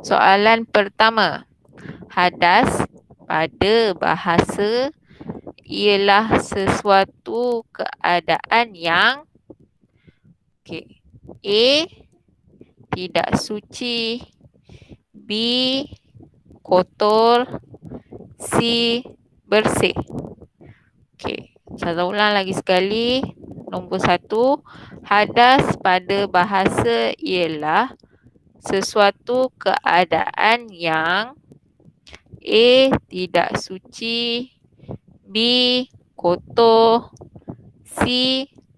Soalan pertama. Hadas pada bahasa ialah sesuatu keadaan yang A. Tidak suci, B. Kotor, C. Bersih. Saya ulang lagi sekali. Nombor 1, hadas pada bahasa ialah sesuatu keadaan yang A. Tidak suci, B. Kotor, C.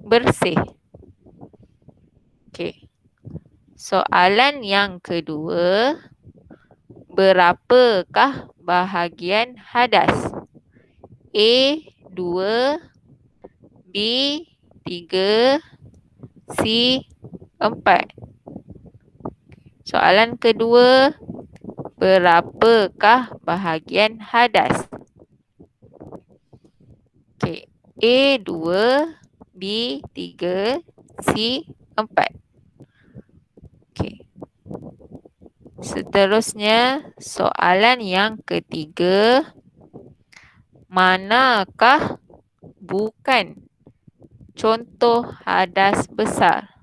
Bersih. Soalan yang kedua, berapakah bahagian hadas? A. 2, B. 3, C. 4. Soalan kedua, berapakah bahagian hadas? A. 2, B. 3, C. 4. Seterusnya, soalan yang ketiga, manakah bukan contoh hadas besar?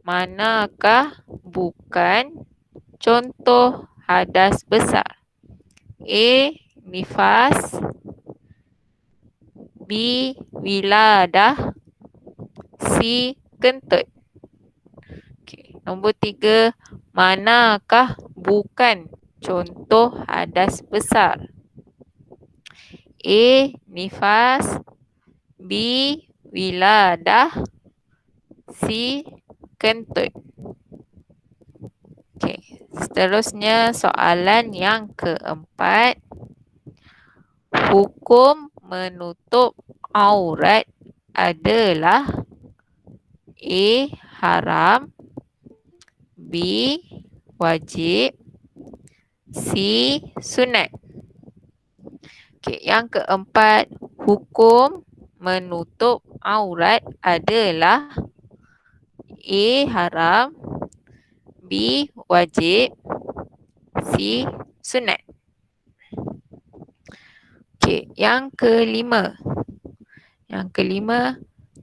Manakah bukan contoh hadas besar? A. Nifas, B. Wiladah, C. Kentut. Nombor 3, manakah bukan contoh hadas besar? A. Nifas, B. Wiladah, C. Kentut. Seterusnya soalan yang keempat, hukum menutup aurat adalah A. Haram, B. Wajib, C. Sunat. Yang keempat, hukum menutup aurat adalah A. Haram, B. Wajib, C. Sunat. Yang kelima.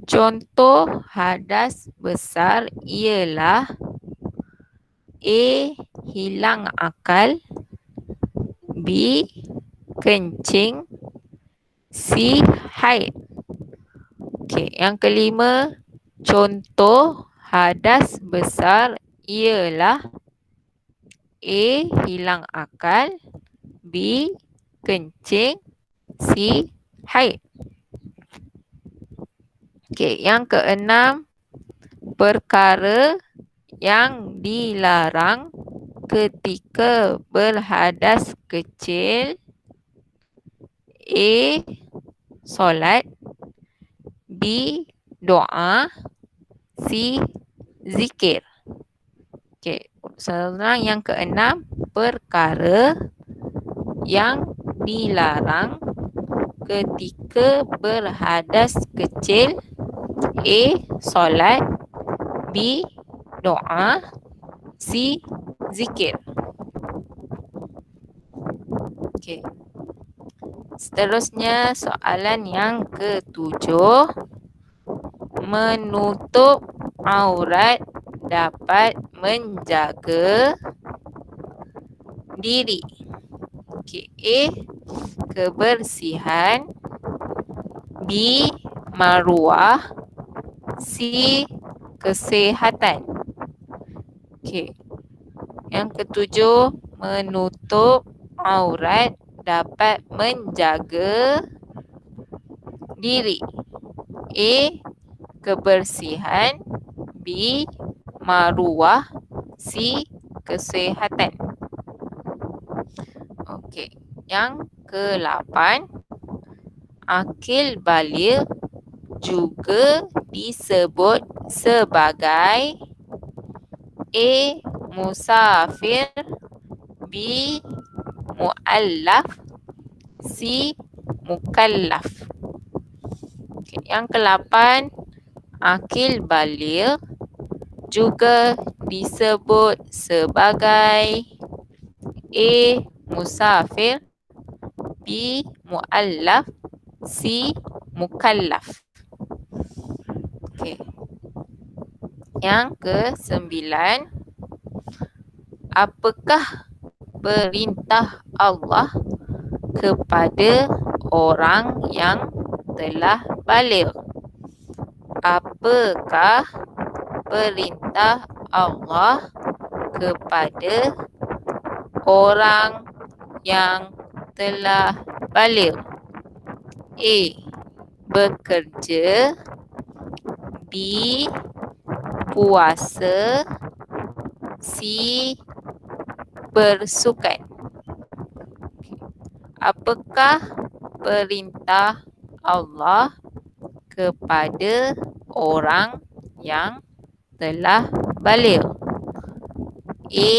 Contoh hadas besar ialah A. Hilang akal, B. Kencing, C. Haid. Yang kelima, contoh hadas besar ialah A. Hilang akal, B. Kencing, C. Haid. Yang keenam, perkara yang dilarang ketika berhadas kecil. A. Solat, B. Doa, C. Zikir. Soalan yang keenam, perkara yang dilarang ketika berhadas kecil. A. Solat, B. Doa, C. Zikir. Seterusnya soalan yang ketujuh, menutup aurat dapat menjaga diri. A. Kebersihan, B. Maruah, C. Kesihatan. Yang ketujuh, menutup aurat dapat menjaga diri. A. Kebersihan, B. Maruah, C. Kesihatan. Yang ke-8, akil baligh juga disebut sebagai A. Musafir, B. Muallaf, C. Mukallaf. Yang ke-8, akil baligh juga disebut sebagai A. Musafir, B. Muallaf, C. Mukallaf. Okey. Yang ke-9, apakah perintah Allah kepada orang yang telah baligh? Apakah perintah Allah kepada orang yang telah baligh? A. Bekerja, B. Puasa, C. Bersukan. Apakah perintah Allah kepada orang yang telah baligh? A.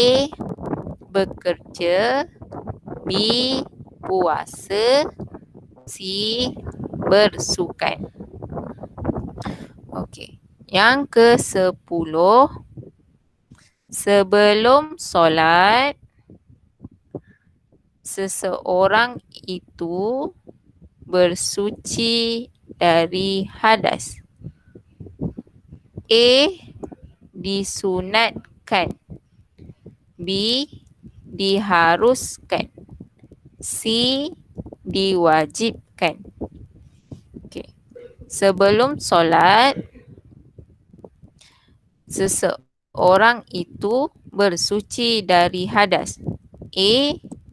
Bekerja, B. Puasa, C. Bersukan. Okey. Yang ke-10, sebelum solat, seseorang itu bersuci dari hadas. A. Disunatkan, B. diharuskan, C. diwajibkan. Okey. Sebelum solat, seseorang itu bersuci dari hadas. A.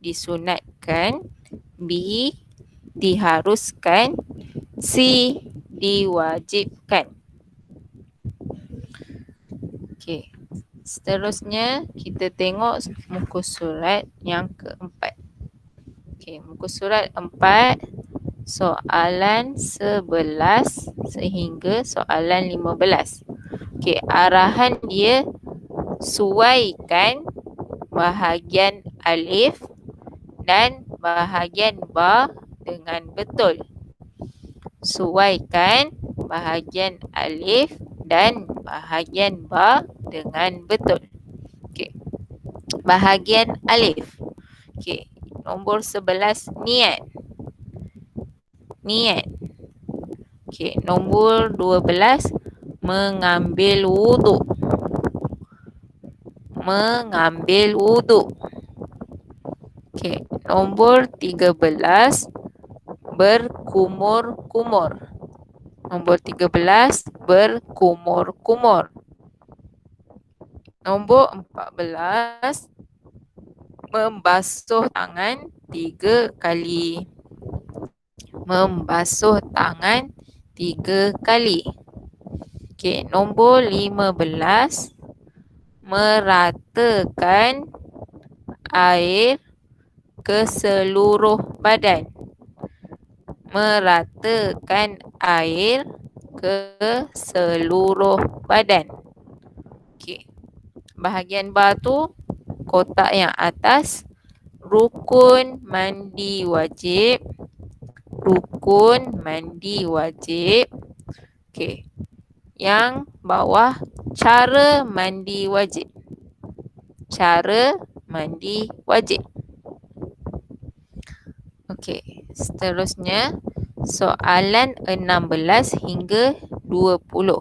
Disunatkan, B. diharuskan, C. diwajibkan. Okey. Seterusnya kita tengok muka surat yang keempat. Okey, muka surat 4, soalan 11 sehingga soalan 15. Okey, arahan dia, suaikan bahagian alif dan bahagian ba dengan betul. Suaikan bahagian alif dan bahagian ba dengan betul. Okey. Bahagian alif. Okey. Nombor 11, niat. Niat. Okey. Nombor 12, mengambil wuduk. Mengambil wuduk. Okey. Nombor 13, berkumur-kumur. Nombor 13, berkumur-kumur. Nombor 14, membasuh tangan 3 kali. Membasuh tangan 3 kali. Okey, nombor 15, meratakan air ke seluruh badan. Meratakan air ke seluruh badan. Okey. Bahagian ba tu, kotak yang atas, rukun mandi wajib. Rukun mandi wajib. Okey. Yang bawah, cara mandi wajib. Cara mandi wajib. Okey, seterusnya soalan 16 hingga 20.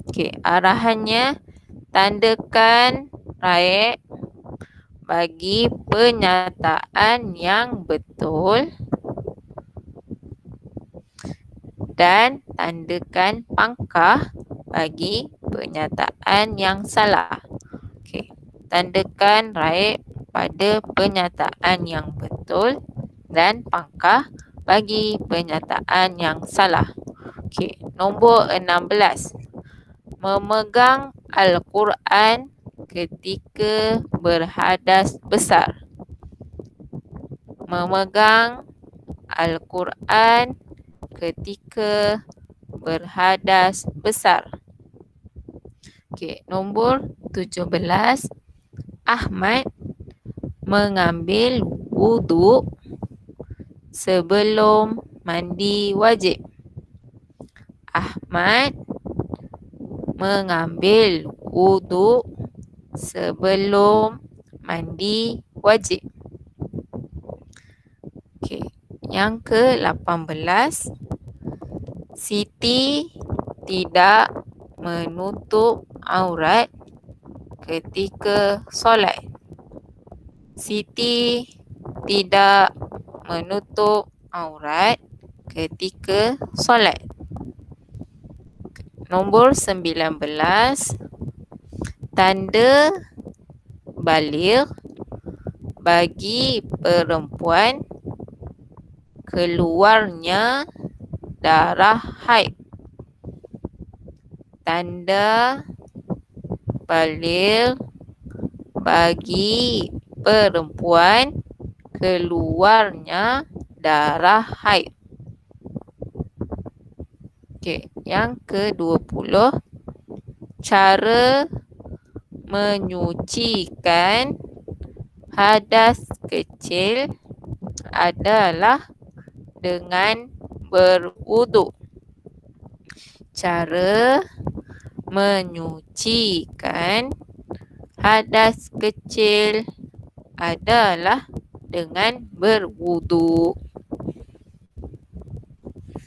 Okey, arahannya, tandakan right bagi penyataan yang betul dan tandakan pangkah bagi penyataan yang salah. Okey, tandakan right pada penyataan yang betul dan pangkah bagi penyataan yang salah. Okey, nombor 16, memegang Al-Quran ketika berhadas besar. Memegang Al-Quran ketika berhadas besar. Okey, nombor 17, Ahmad mengambil wuduk sebelum mandi wajib. Ahmad mengambil wuduk sebelum mandi wajib. Okey, yang ke-18. Siti tidak menutup aurat ketika solat. Siti tidak menutup aurat ketika solat. Nombor 19. Tanda baligh bagi perempuan keluarnya darah haid. Tanda baligh bagi perempuan keluarnya darah haid. Okey, yang ke-20. Cara menyucikan hadas kecil adalah dengan berwuduk. Cara menyucikan hadas kecil adalah dengan berwuduk.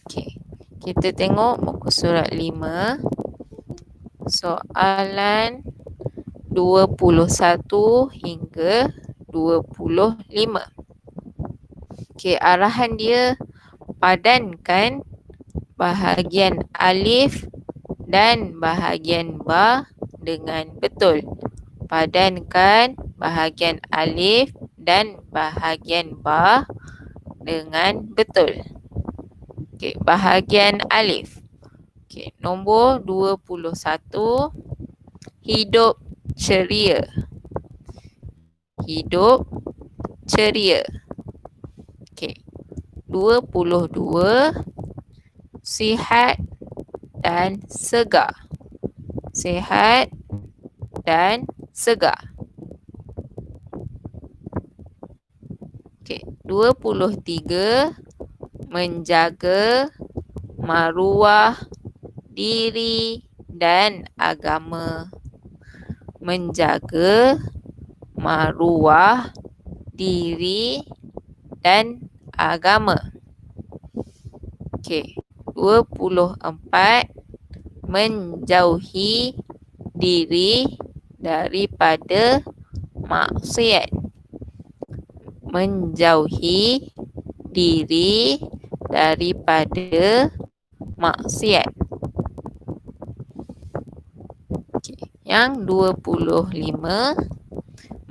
Okey, kita tengok muka surat 5. Soalan 21 hingga 25. Okey, arahan dia padankan bahagian alif dan bahagian ba dengan betul. Padankan bahagian alif dan bahagian ba dengan betul. Okey, bahagian alif. Okey, nombor 21. Hidup ceria. Hidup ceria. Okey. 22. Sihat dan segar. Sihat dan segar. Okey, 23. Menjaga maruah diri dan agama. Menjaga maruah diri dan agama. Okey, 24. Menjauhi diri daripada maksiat. Menjauhi diri daripada maksiat. Okay. Yang 25.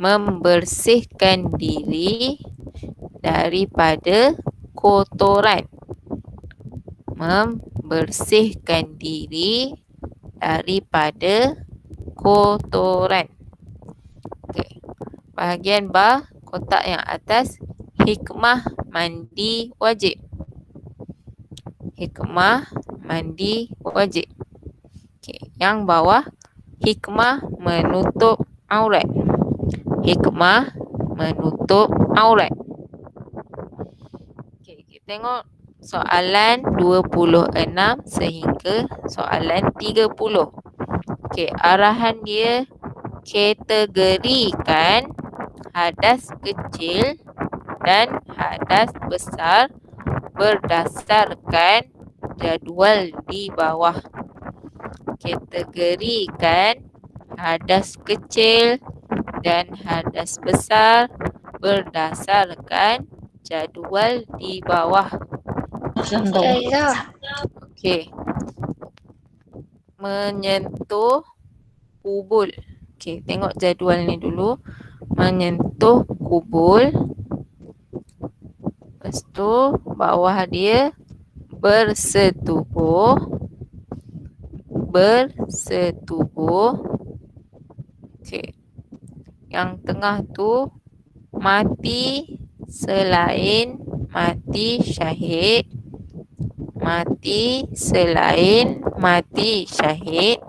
Membersihkan diri daripada kotoran. Membersihkan diri daripada kotoran. Okay. Bahagian ba, kotak yang atas, hikmah mandi wajib. Hikmah mandi wajib. Okay. Yang bawah, hikmah menutup aurat. Hikmah menutup aurat. Okay, kita tengok soalan 26 sehingga soalan 30. Okay, arahan dia kategorikan hadas kecil dan hadas besar berdasarkan jadual di bawah. Kategorikan hadas kecil dan hadas besar berdasarkan jadual di bawah. Okey. Menyentuh kubul. Okey, tengok jadual ni dulu. Menyentuh kubul. Lepas tu bawah dia bersetubuh. Bersetubuh. Okey. Yang tengah tu mati selain mati syahid. Mati selain mati syahid.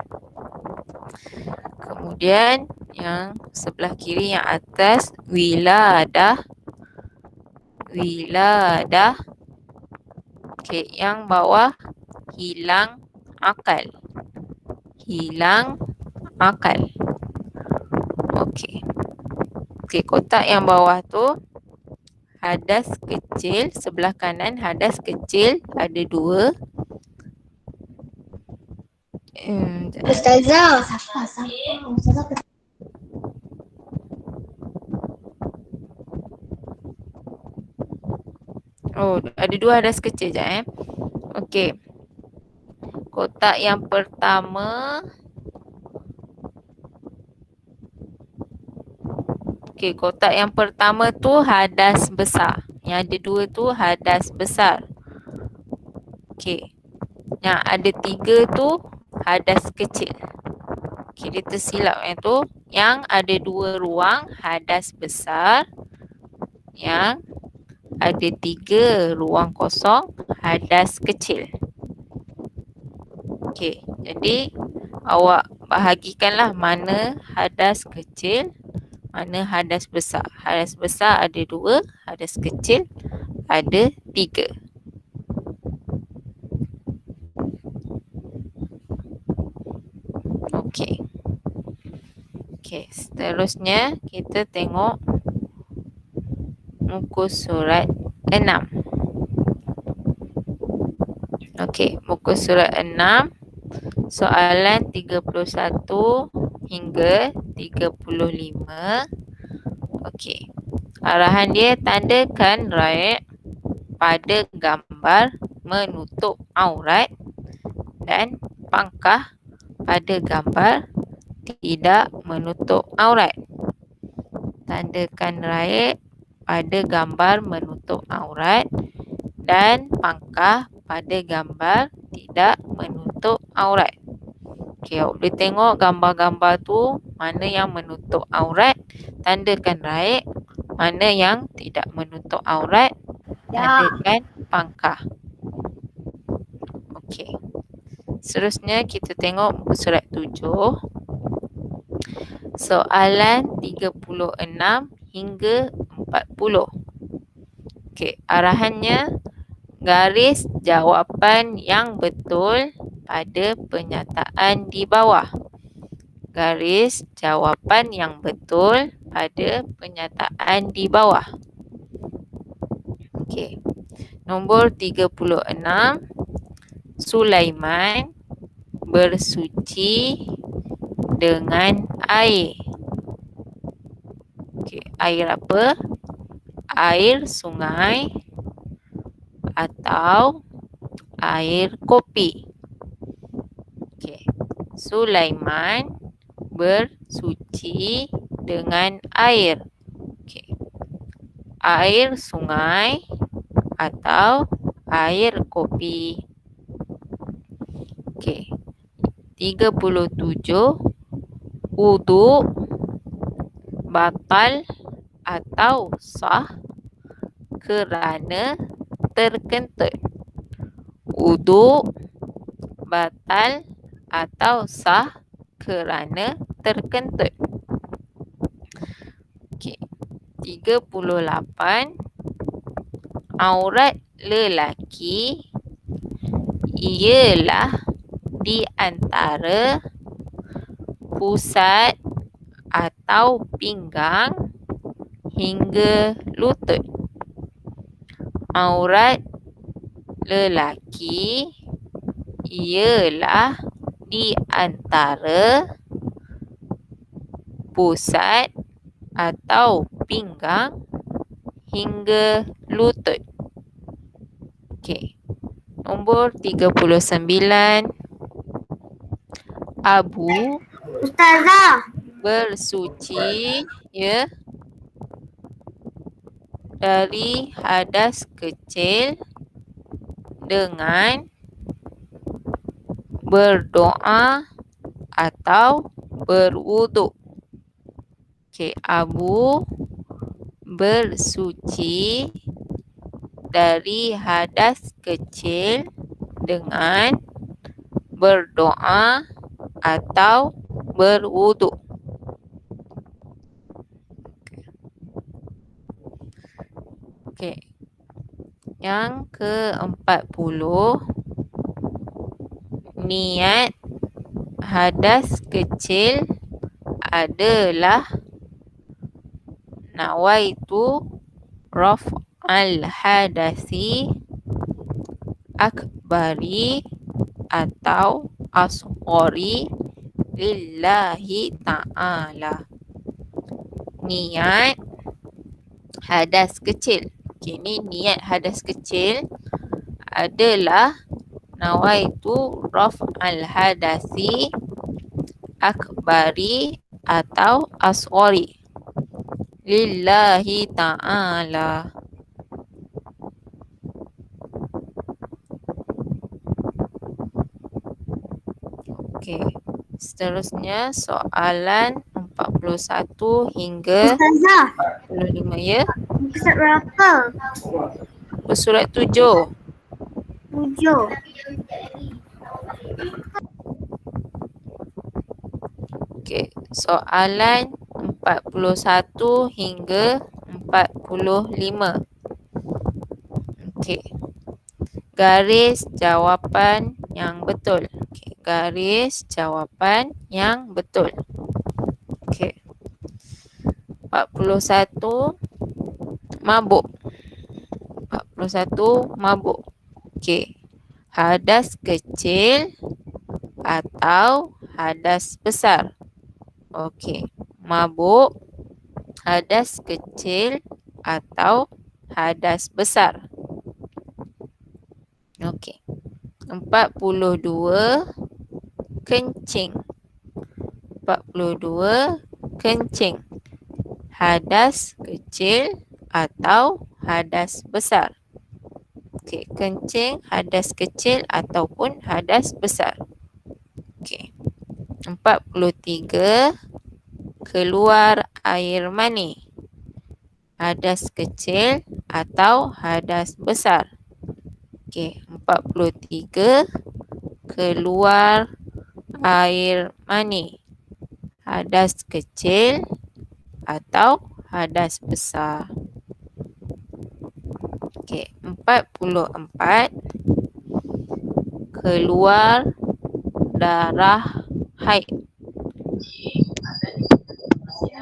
Kemudian yang sebelah kiri yang atas wiladah. Wiladah. Okey, yang bawah hilang akal. Hilang akal. Okey. Okey, kotak yang bawah tu hadas kecil, sebelah kanan hadas kecil ada 2. Ustazah. Oh, ada 2 hadas kecil je Okey. Kotak yang pertama. Okey, kotak yang pertama tu hadas besar. Yang ada 2 tu hadas besar. Okey. Yang ada 3 tu hadas kecil. Okey, dia tersilap yang tu. Yang ada 2 ruang hadas besar. Yang ada 3 ruang kosong hadas kecil. Okey, jadi awak bahagikanlah mana hadas kecil, mana hadas besar. Hadas besar ada 2, hadas kecil ada 3. Okey. Okey, seterusnya kita tengok muka surat 6. Okey, muka surat 6, soalan 31 hingga 35. Okey. Arahan dia, tandakan right pada gambar menutup aurat dan pangkah pada gambar tidak menutup aurat. Tandakan right pada gambar menutup aurat dan pangkah pada gambar tidak menutup aurat. Okey, awak boleh tengok gambar-gambar tu mana yang menutup aurat, tandakan right. Mana yang tidak menutup aurat, tandakan pangkah. Okey. Seterusnya kita tengok muka surat 7. Soalan 36 hingga 40. Okey, arahannya garis jawapan yang betul pada penyataan di bawah. Garis jawapan yang betul pada penyataan di bawah. Okey. Nombor 36. Sulaiman bersuci dengan air. Okey, air apa? Air sungai atau air kopi. Okey. Sulaiman bersuci dengan air. Okey. Air sungai atau air kopi. Okey. 37. Wuduk batal atau sah kerana terkentut. Wuduk batal atau sah kerana terkentut. Okey. 38. Aurat lelaki ialah di antara pusat atau pinggang hingga lutut. Aurat lelaki ialah di antara pusat atau pinggang hingga lutut. Okey. Nombor 39. Abu Ustazah. bersuci dari hadas kecil dengan berdoa atau berwuduk. Okey, Abu bersuci dari hadas kecil dengan berdoa atau berwuduk. Okey. Yang ke-40. Niat hadas kecil adalah nawaitu raf'al hadasi akbari atau asghari lillahi ta'ala. Niat hadas kecil. Okay, ni niat hadas kecil adalah nawaitu raf'al hadasi akbari atau asghari lillahi ta'ala. Okey. Seterusnya soalan 41 hingga Ustazah, 45 ya. Ustaz berapa? Surat 7. 7. Okey, soalan 41 hingga 45. Okey. Garis jawapan yang betul. Okey, garis jawapan yang betul. Okey. 41 mabuk. 41 mabuk. Okey. Hadas kecil atau hadas besar. Okey. Mabuk, hadas kecil atau hadas besar. Okey. 42 kencing. 42 kencing. Hadas kecil atau hadas besar. Okey, kencing hadas kecil ataupun hadas besar. Okey. 43 keluar air mani. Hadas kecil atau hadas besar. Okey, 43 keluar air mani. Hadas kecil atau hadas besar. Okey, 44 keluar darah haid.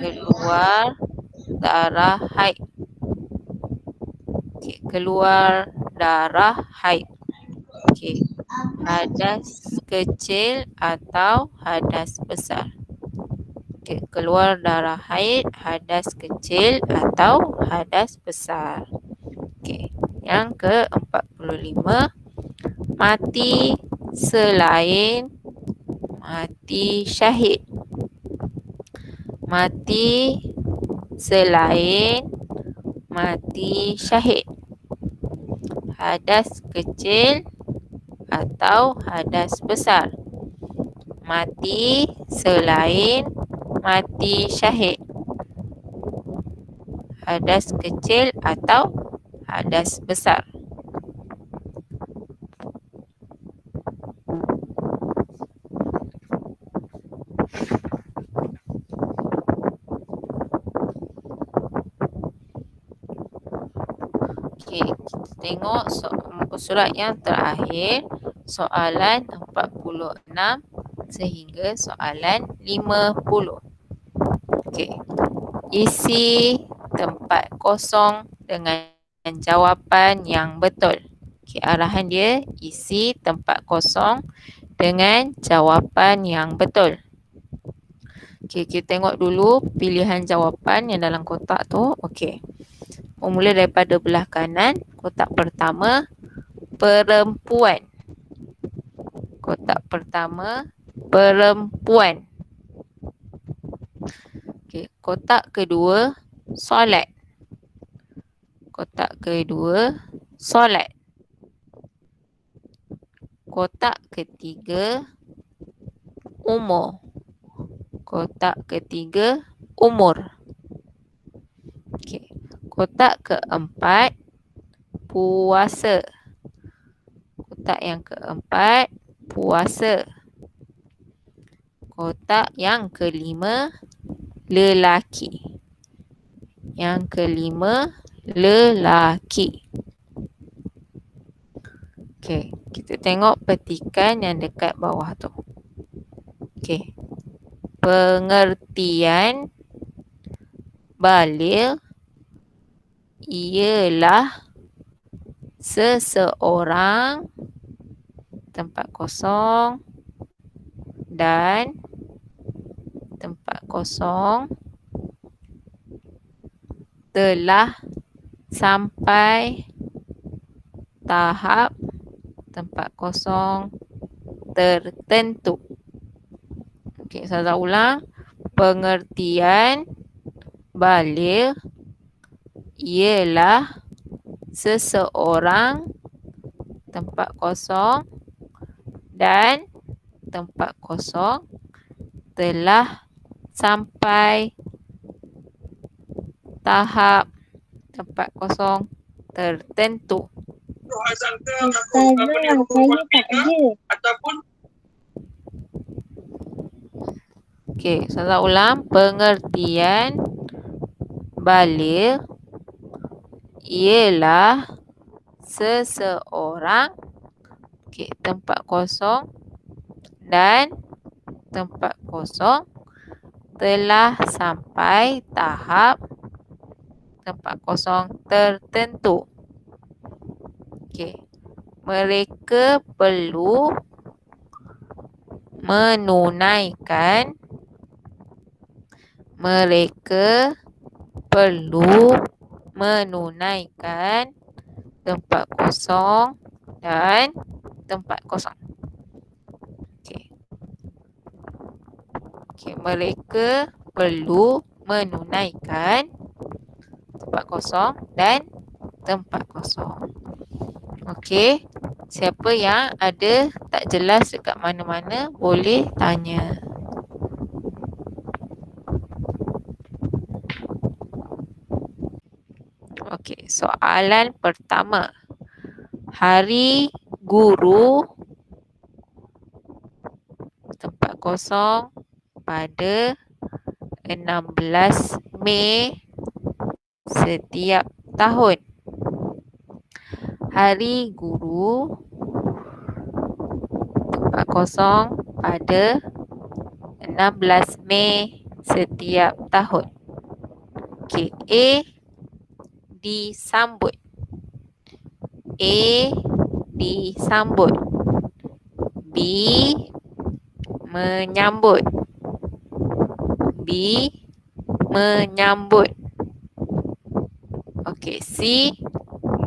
Keluar darah haid. Okey, keluar darah haid. Okey, hadas kecil atau hadas besar. Okey, keluar darah haid, hadas kecil atau hadas besar. Okey, yang ke-45 mati selain mati syahid. Mati selain mati syahid. Hadas kecil atau hadas besar. Mati selain mati syahid. Hadas kecil atau hadas besar. Okey, kita tengok muka surat yang terakhir, soalan 46 sehingga soalan 50. Okey. Isi tempat kosong dengan jawapan yang betul. Okey, arahan dia isi tempat kosong dengan jawapan yang betul. Okey, kita tengok dulu pilihan jawapan yang dalam kotak tu. Okey. Mula daripada belah kanan, kotak pertama perempuan. Kotak pertama perempuan. Okey, kotak kedua solat. Kotak kedua solat. Kotak ketiga umur. Kotak ketiga umur. Okey. Kotak keempat puasa. Kotak yang keempat puasa. Kotak yang kelima lelaki. Yang kelima lelaki. Okey, kita tengok petikan yang dekat bawah tu. Okey. Pengertian baligh ialah seseorang tempat kosong dan tempat kosong telah sampai tahap tempat kosong tertentu. Okey, saya ulang. Pengertian baligh ialah seseorang tempat kosong dan tempat kosong telah sampai tahap tempat kosong tertentu. Ustazah, saya tak ada. Okey, saya ulang. Pengertian baligh ialah seseorang tempat kosong dan tempat kosong telah sampai tahap tempat kosong tertentu. Okey. Mereka perlu menunaikan tempat kosong dan tempat kosong. Okey, mereka perlu menunaikan tempat kosong dan tempat kosong. Okey, siapa yang ada tak jelas dekat mana-mana boleh tanya. Okey, soalan pertama. Hari Guru tempat kosong pada 16 Mei setiap tahun. Hari Guru tempat kosong pada 16 Mei setiap tahun. Okey, A disambut. A disambut. B menyambut. B menyambut. Okey, C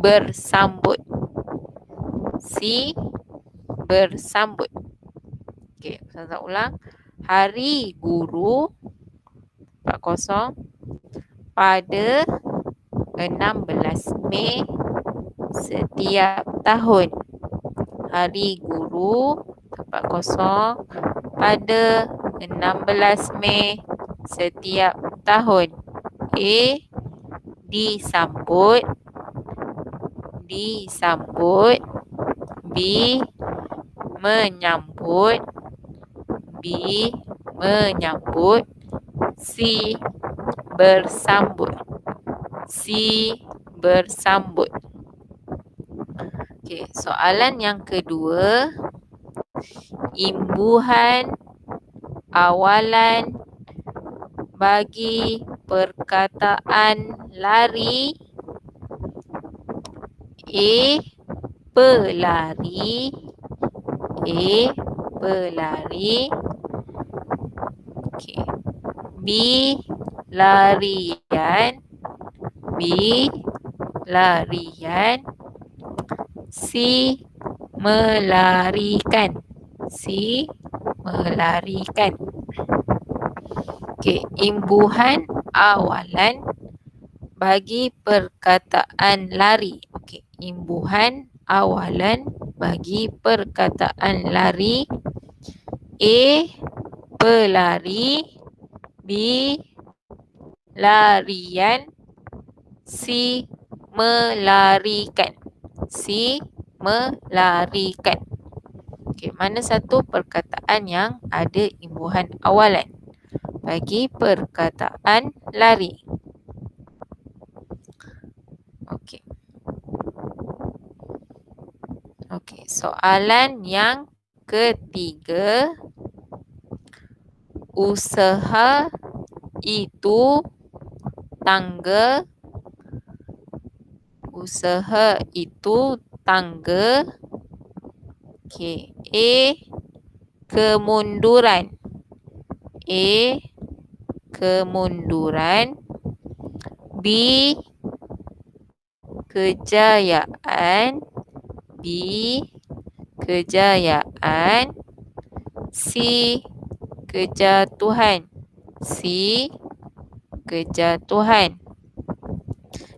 bersambut. C bersambut. Okey, saya ulang. Hari Guru tempat kosong pada 16 Mei setiap tahun. Hari Guru tempat kosong pada 16 Mei setiap tahun. A disambut. Disambut. B menyambut. B menyambut. C bersambut. C bersambut. Okey, soalan yang kedua. Imbuhan awalan bagi perkataan lari. A pelari. A pelari. Okey. B larian. B larian. C melarikan. C melarikan. Okey, imbuhan awalan bagi perkataan lari. Okey, imbuhan awalan bagi perkataan lari. A pelari. B larian. C melarikan. C melarikan. Okey, mana satu perkataan yang ada imbuhan awalan bagi perkataan lari? Okey. Okey, soalan yang ketiga. Usaha itu tangga Usaha itu tangga. Okey. A. Kemunduran. A. Kemunduran. B. Kejayaan. B. Kejayaan. C. Kejatuhan. C. Kejatuhan.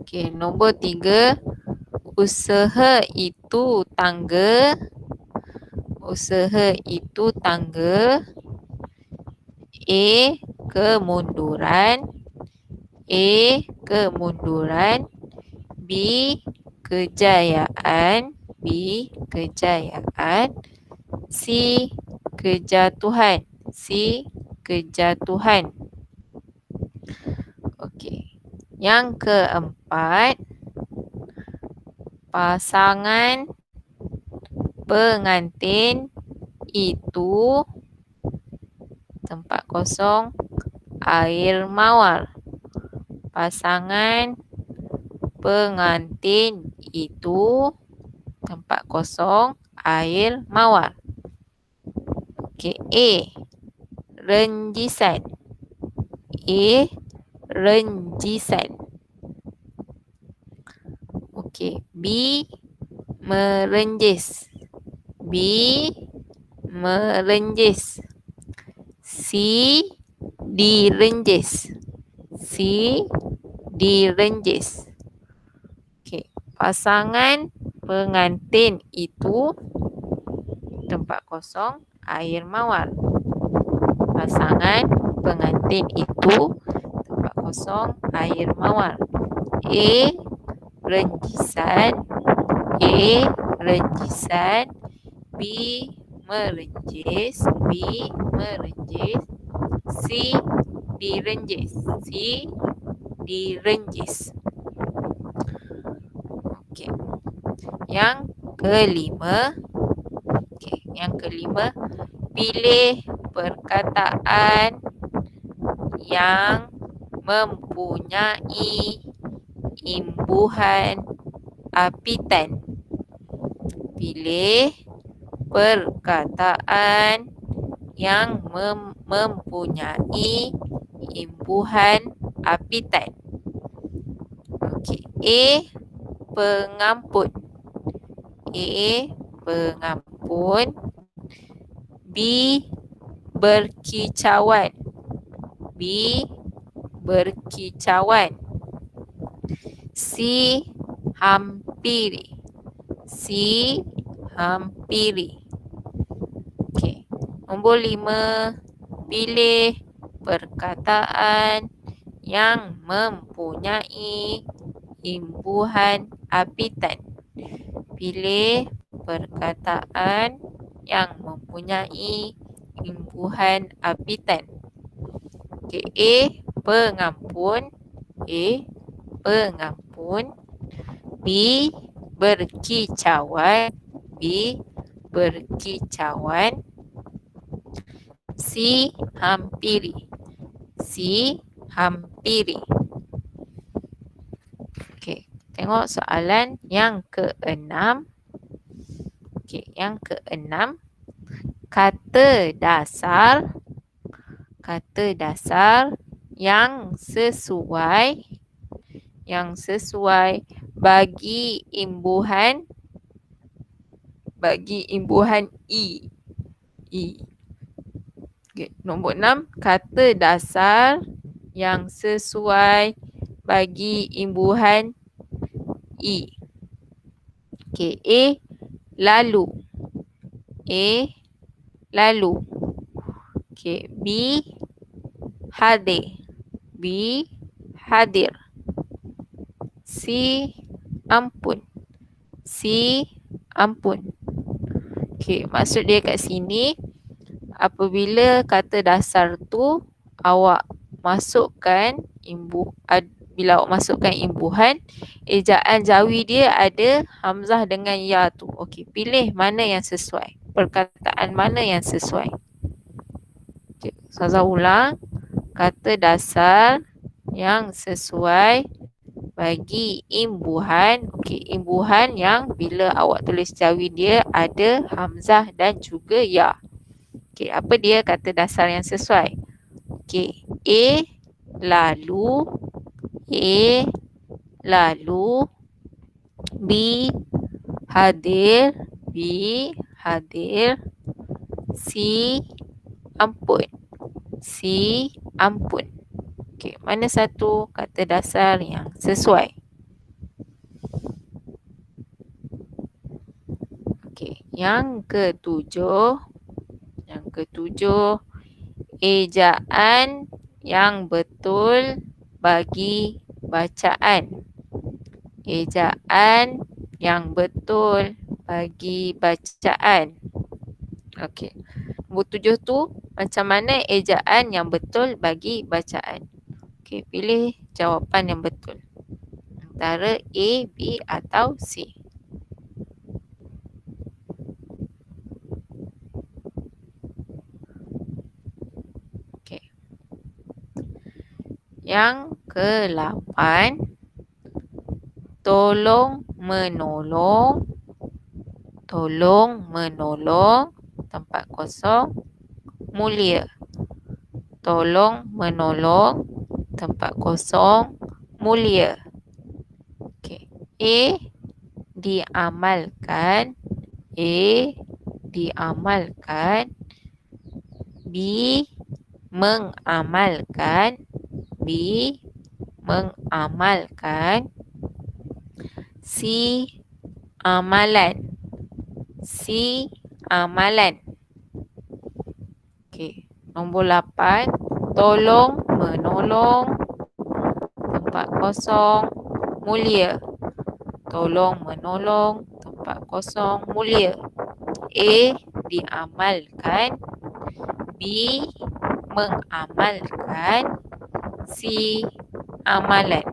Okey, nombor 3. Usaha itu tangga. Usaha itu tangga. A. Kemunduran. A. Kemunduran. B. Kejayaan. B. Kejayaan. C. Kejatuhan. C. Kejatuhan. Okey. Yang keempat, pasangan pengantin itu tempat kosong air mawar. Pasangan pengantin itu tempat kosong air mawar. Okey, A. Renjisan. A. Renjisan. Okey, B. Merenjis. B. Merenjis. C. Direnjis. C. Direnjis. Okey, pasangan pengantin itu tempat kosong air mawar. Pasangan pengantin itu tempat kosong air mawar. A. Renjisan. A. Renjisan. B. Merenjis. B. Merenjis. C. Direnjis. C. Direnjis. Okey. Yang kelima. Okey, yang kelima, pilih perkataan yang mempunyai imbuhan apitan. Pilih perkataan yang mempunyai imbuhan apitan. Okey, A. Pengampun. A. Pengampun. B. Berkicauan. B. Berkicauan. C. Hampiri. C. Hampiri. Okey. Nombor 5. Pilih perkataan yang mempunyai imbuhan apitan. Pilih perkataan yang mempunyai imbuhan apitan. Okey, A. Pengampun. A. Pengampun. B. Berkicauan. B. Berkicauan. C. Hampiri. C. Hampiri. Okey, tengok soalan yang ke-6. Okey, yang ke-6. Kata dasar yang sesuai bagi imbuhan I. Okay. Nombor 6, kata dasar yang sesuai bagi imbuhan I. Okay. A. Lalu. A. Lalu. Okay. B. Hadir. B. Hadir. C. Ampun. C. Ampun. Okay, maksud dia kat sini, apabila kata dasar tu awak masukkan bila awak masukkan imbuhan, ejaan jawi dia ada hamzah dengan ya tu. Okey, pilih mana yang sesuai. Perkataan mana yang sesuai. Okey, Ustazah ulang. Kata dasar yang sesuai bagi imbuhan. Okey, imbuhan yang bila awak tulis jawi dia ada hamzah dan juga ya. Okey, apa dia kata dasar yang sesuai? Okey, lalu lalu B hadir C ampun Okey, mana satu kata dasar yang sesuai? Okey, yang ketujuh, ejaan yang betul bagi bacaan. Ejaan yang betul bagi bacaan. Okey. Nombor 7 tu macam mana ejaan yang betul bagi bacaan? Okey, pilih jawapan yang betul. Antara A, B atau C. Okey. Yang ke-8, tolong menolong, tempat kosong, mulia. Tolong menolong, tempat kosong, mulia. Okey. A, diamalkan. B, mengamalkan. C, amalan. Okey. Nombor 8, tolong menolong, tempat kosong, mulia. Tolong menolong, tempat kosong, mulia. A, diamalkan. B, mengamalkan. C, amalan.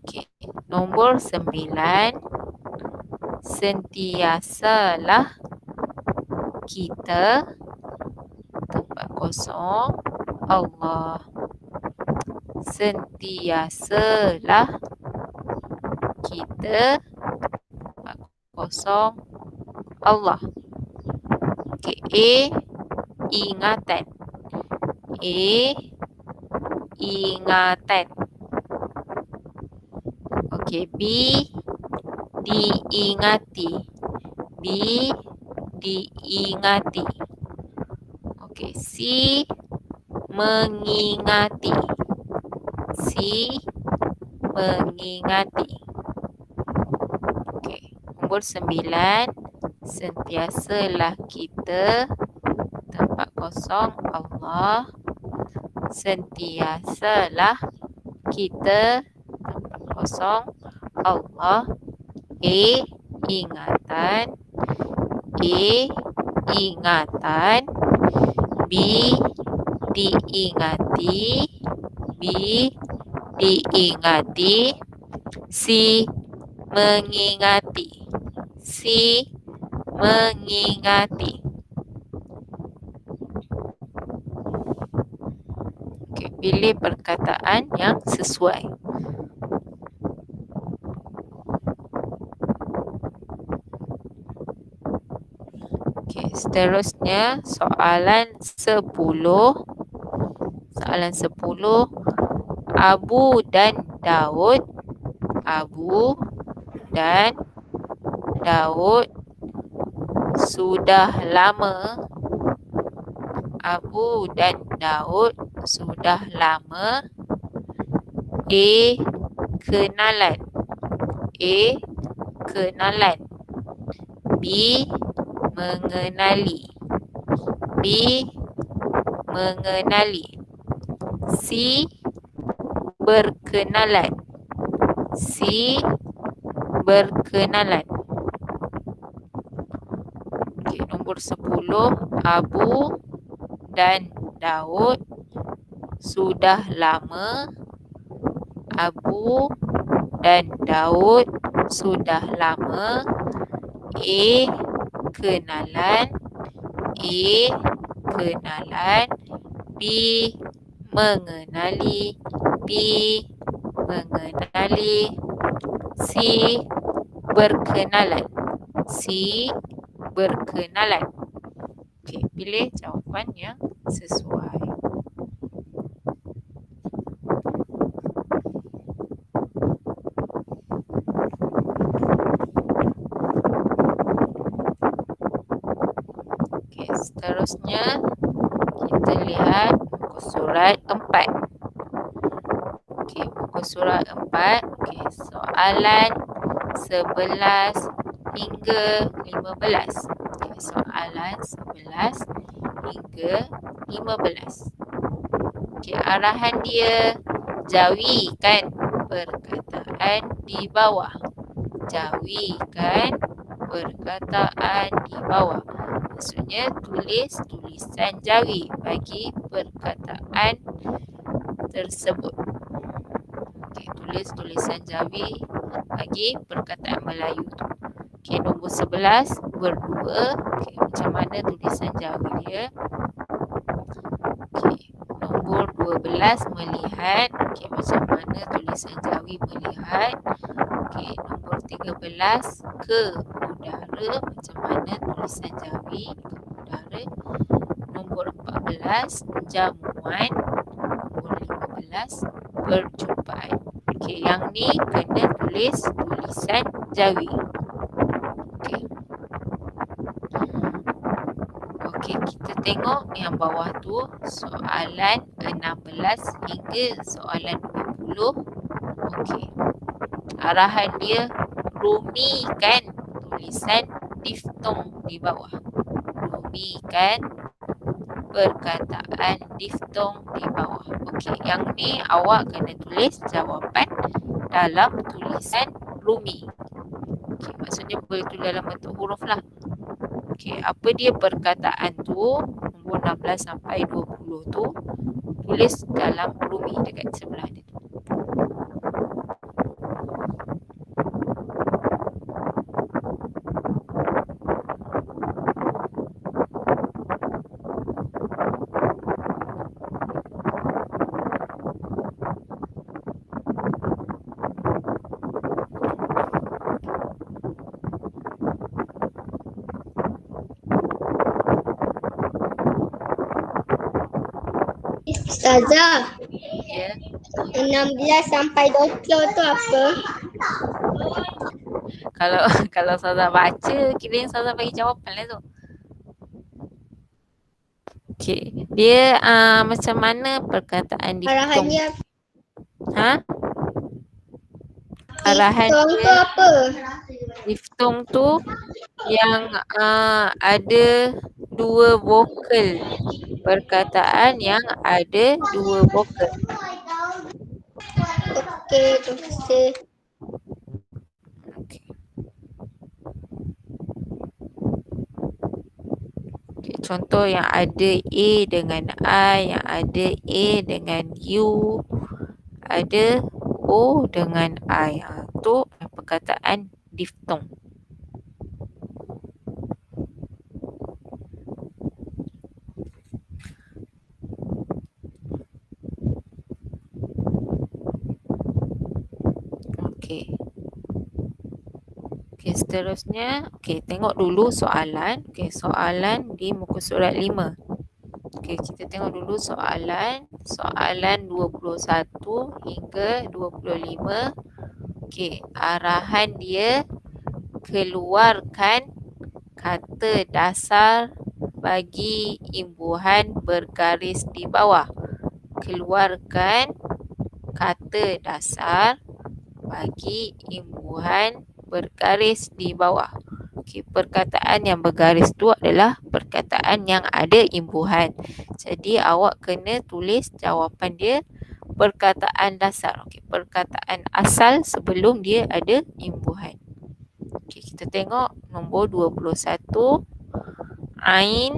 Okey. Nombor 9, sentiasalah kita, tempat kosong, Allah. Sentiasalah kita, tempat kosong, Allah. Okey, A, ingatan. Okey, B, diingati. Okey, C, mengingati. Okey, nombor 9, sentiasalah kita, tempat kosong, Allah. Sentiasalah kita, tempat kosong, Allah. A, ingatan. B, diingati. C, mengingati. Okey, pilih perkataan yang sesuai. Okey, seterusnya soalan 10. Abu dan Daud sudah lama A, kenalan. B, mengenali. C, berkenalan. Okey, nombor 10, Abu dan Daud sudah lama. A, kenalan. B. Mengenali. B. Mengenali. C. Berkenalan. C. Berkenalan. Okey, pilih jawapan yang sesuai. Okey, seterusnya kita lihat muka surat 4. Okey, muka surat 4. Okey, soalan 11 hingga 15. Okey, soalan 11 hingga 15. Okey, arahan dia jawikan perkataan di bawah. Jawikan perkataan di bawah. Maksudnya tulis tulisan jawi bagi perkataan tersebut. Okey, tulis tulisan jawi bagi perkataan Melayu tu. Okey, nombor 11 berdua. Okey, macam mana tulisan jawi dia? Okey, nombor 12 melihat. Okey, macam mana tulisan jawi melihat? Okey, nombor 13 ke udara. Macam mana tulisan jawi ke udara? Nombor 14 jamuan. Nombor 15 perjumpaan. Okey, yang ni kena tulis tulisan jawi. Okey. Okey, kita tengok yang bawah tu soalan 16 hingga soalan 20. Okey. Arahan dia rumikan tulisan diftong di bawah. Rumikan perkataan diftong di bawah. Okey, yang ni awak kena tulis jawapan dalam tulisan rumi. Okey, maksudnya boleh tulis dalam bentuk huruf lah. Okey, apa dia perkataan tu, nombor 16 sampai 20 tu, tulis dalam rumi dekat sebelah dia tu. Ustazah, Ya. 16 sampai 20 tu apa? Kalau Ustazah baca, kira Ustazah bagi jawapan lah tu. Okey, dia macam mana perkataan diftong? Arahannya Ha? Arahan diftong tu dia apa? diftong tu yang ada dua vokal. Perkataan yang ada dua vokal. Okey, terima kasih. Okey. Okey, contoh yang ada A dengan I, yang ada A dengan U, ada O dengan I. Tu perkataan diftong. Okey. Okey, seterusnya, okey, tengok dulu soalan. Okey, soalan di muka surat 5. Okey, kita tengok dulu soalan. Soalan 21 hingga 25. Okey, arahan dia keluarkan kata dasar bagi imbuhan bergaris di bawah. Keluarkan kata dasar bagi imbuhan bergaris di bawah. Okey, perkataan yang bergaris tu adalah perkataan yang ada imbuhan. Jadi awak kena tulis jawapan dia perkataan dasar. Okey, perkataan asal sebelum dia ada imbuhan. Okey, kita tengok nombor 21. Ain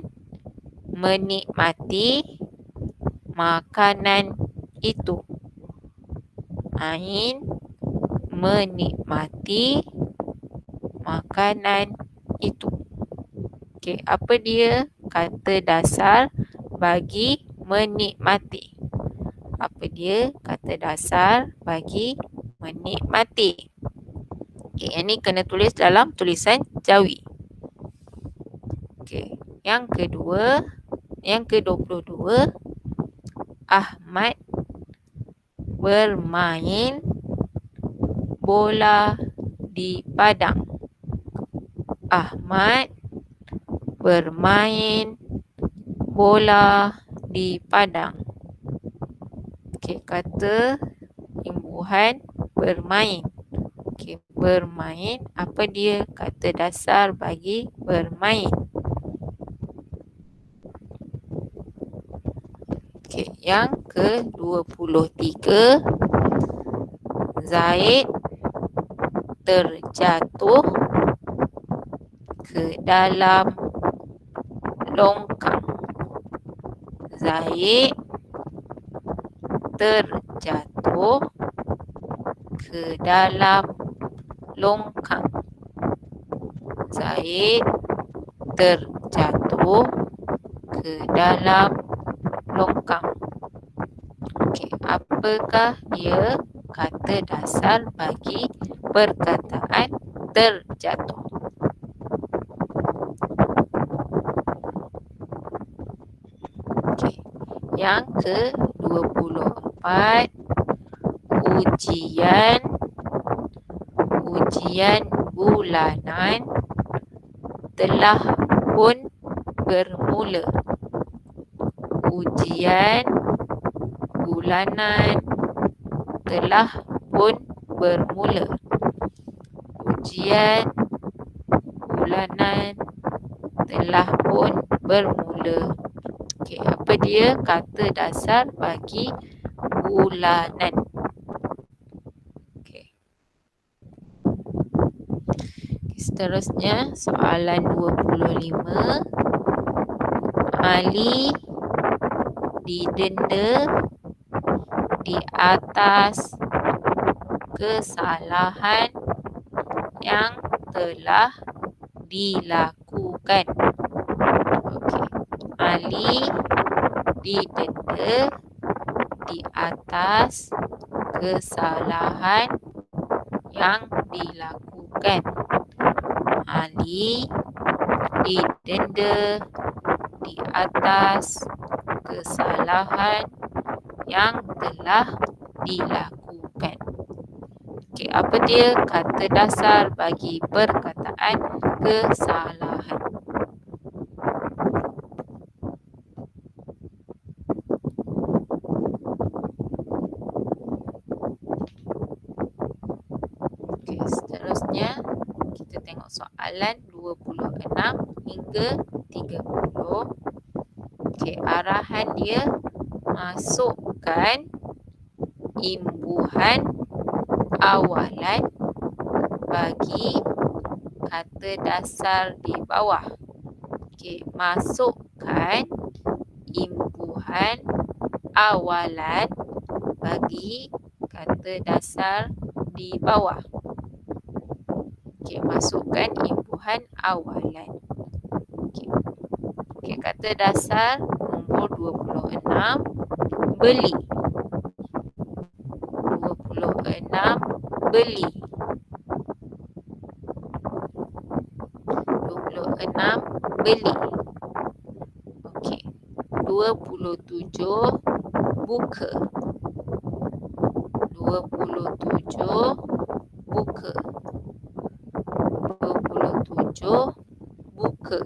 menikmati makanan itu. Ain menikmati makanan itu. Okey, apa dia kata dasar bagi menikmati. Apa dia kata dasar bagi menikmati? Okay, yang ni kena tulis dalam tulisan Jawi. Okay, yang kedua, yang ke-22, Ahmad bermain bola di padang. Ahmad bermain bola di padang. Okey, kata imbuhan bermain. Okey, bermain, apa dia kata dasar bagi bermain? Okey, yang ke-23, Zaid terjatuh ke dalam longkang. Zaid terjatuh ke dalam longkang. Zaid terjatuh ke dalam longkang. Okey, apakah dia kata dasar bagi perkataan terjatuh? Okey, yang ke-24, ujian bulanan telah pun bermula. Ujian bulanan telah pun bermula. Ujian bulanan telah pun bermula. Okey, apa dia kata dasar bagi bulanan? Okey. Seterusnya soalan 25. Ali didenda di atas kesalahan yang telah dilakukan. Okey. Ali didenda di atas kesalahan yang dilakukan. Ali didenda di atas kesalahan yang telah dilakukan. Okey, apa dia kata dasar bagi perkataan kesalahan? Okey, seterusnya kita tengok soalan 26 hingga 30. Okey, arahan dia masukkan imbuhan awalan bagi kata dasar di bawah. Okey, masukkan imbuhan awalan bagi kata dasar di bawah. Okey, masukkan imbuhan awalan. Okey. Okey, kata dasar nombor 26, beli. 26, beli. 26, beli. Okey. 27, buka. 27, buka. 27, buka.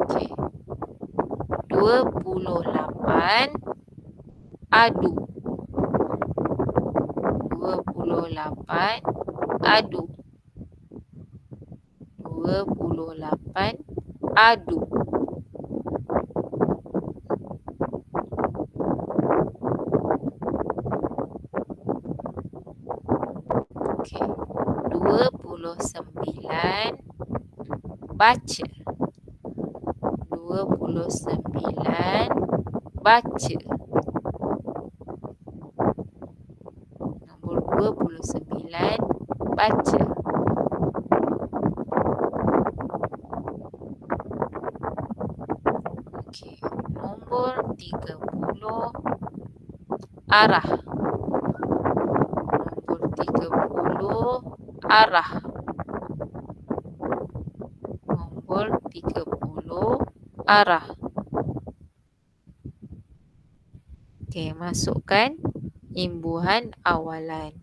Okey. 28, adu. 28, adu. 28, adu. Okey. 29, baca. 29, baca. Nombor 29, baca. Nombor 30 arah. Nombor 30 arah. Nombor 30 arah. Okey, masukkan imbuhan awalan.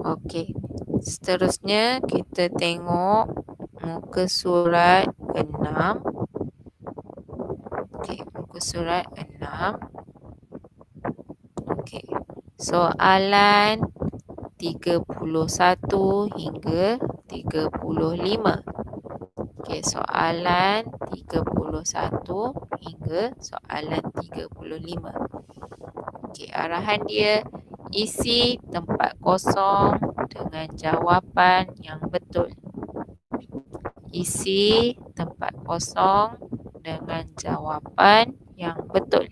Okey. Seterusnya kita tengok muka surat 6. Okey, muka surat 6. Okey. Soalan 31 hingga 35. Okey, soalan 31 hingga soalan 35. Okey, arahan dia isi tempat kosong dengan jawapan yang betul. Isi tempat kosong dengan jawapan yang betul.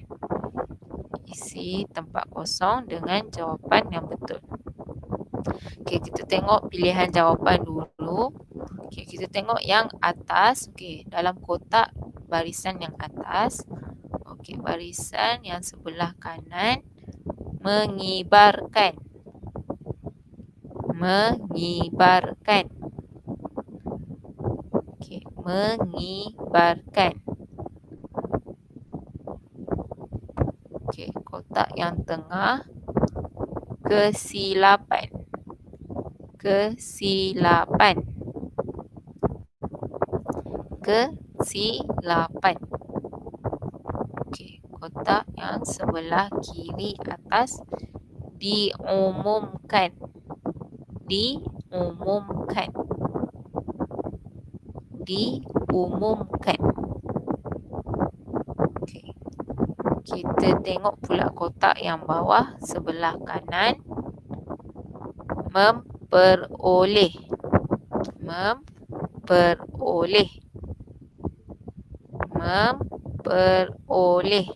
Isi tempat kosong dengan jawapan yang betul. Okey, kita tengok pilihan jawapan dulu. Okey, kita tengok yang atas. Okey, dalam kotak barisan yang atas. Okey, barisan yang sebelah kanan mengibarkan. Mengibarkan. Okey, mengibarkan. Okey, kotak yang tengah kesilapan. Kesilapan. Kesilapan. Okey, kotak yang sebelah kiri atas diumumkan. Diumumkan. Diumumkan. Okey. Kita tengok pula kotak yang bawah sebelah kanan. Memperoleh. Memperoleh. Memperoleh.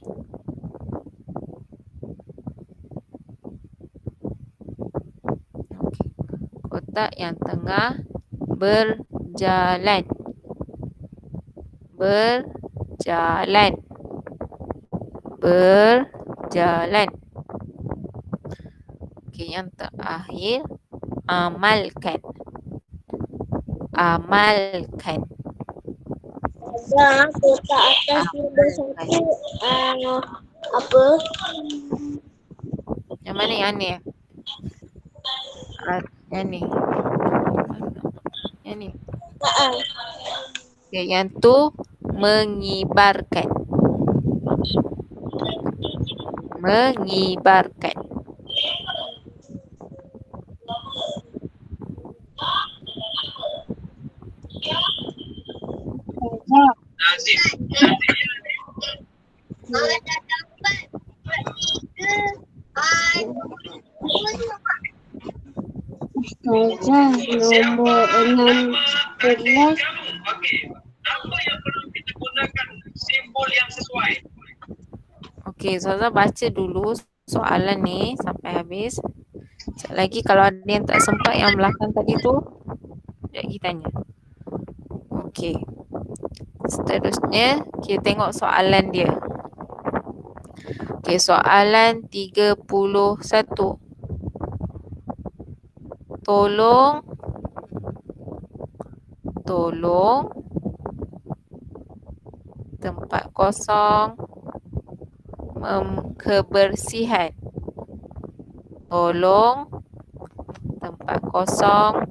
Okey. Kotak yang tengah berjalan. Berjalan. Berjalan. Okey, yang terakhir amalkan. Amalkan. Ada kotak atas nombor 1 apa? Yang mana yang ni? Yang ni. Yang ni. Okay, yang tu mengibarkan. Mengibarkan. Ustazah, nombor 16. Okey, Ustazah baca dulu soalan ni sampai habis. Sekejap lagi kalau ada yang tak sempat yang belakang tadi tu, sekejap lagi tanya. Okey. Seterusnya, kita tengok soalan dia. Okey, soalan 31. Tolong tempat kosong kebersihan. Tolong tempat kosong